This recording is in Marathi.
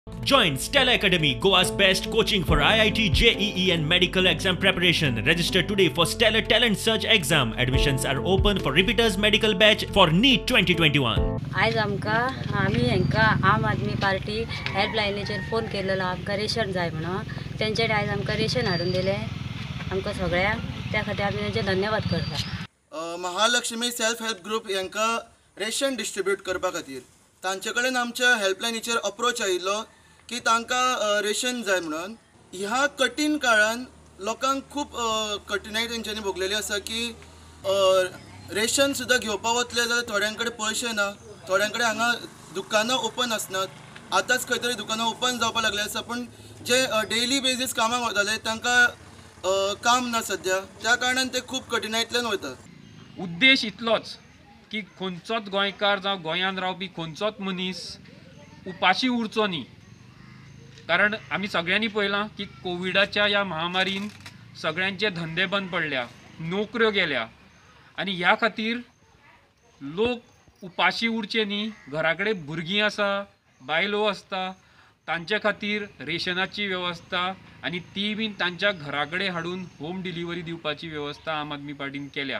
Join Stella Academy, Goa's best coaching for IIT, JEE and medical exam preparation. Register today for Stellar Talent Search exam. Admissions are open for repeaters medical batch for NEET 2021. आज आम्ही आम आदमी पार्टी हेल्पलायनीचेर फोन केलेलो आमकां रेशन जाय म्हणून तेंच्यानी आज आमकां रेशन हाडून दिलें आमकां सगळ्यांक त्या खातीर आमी तेंचे धन्यवाद करता। महालक्ष्मी सेल्फ हेल्प ग्रुप हांकां रेशन डिस्ट्रीब्यूट करपा खातीर तांचे कडेन आमच्या हेल्पलायनीचेर अप्रोच आयिल्लो की तांकां रेशन जाय म्हणून। ह्या कठीण काळान लोकांक खूब कठिनाई तेंच्यांनी भोगलेली आसा की रेशन सुद्दां घेवपा वतले जाल्यार थोड्यां कडेन पयशे ना, थोड्यां कडेन हांगा दुकानां ओपन आसनात। आतांच खंय तरी दुकानां ओपन जावपा लागले आसा पूण जे डेली बेजीस कामाक वताले तांकां काम ना सद्या, त्या कारणान ते खूब कठिनायेंतल्यान वता। उद्देश इतलोच की खंयचोच गोंयकार जावं गोंयांत रावपी खंयचोच मनीस उपाशी उरचो न्ही। कारण आमी सगळ्यांनी पळयलां की कोविडाच्या ह्या महामारीन सगळ्यांचे धंदे बंद पडल्या, नोकऱ्यो गेल्या आनी ह्या खातीर लोक उपाशी उरचे न्ही। घरा कडेन भुरगीं आसा, बायलो आसता, तांचे खातीर रेशनाची वेवस्था आनी ती बीन तांच्या घरा कडेन हाडून होम डिलिव्हरी दिवपाची वेवस्था आम आदमी पार्टीन केल्या।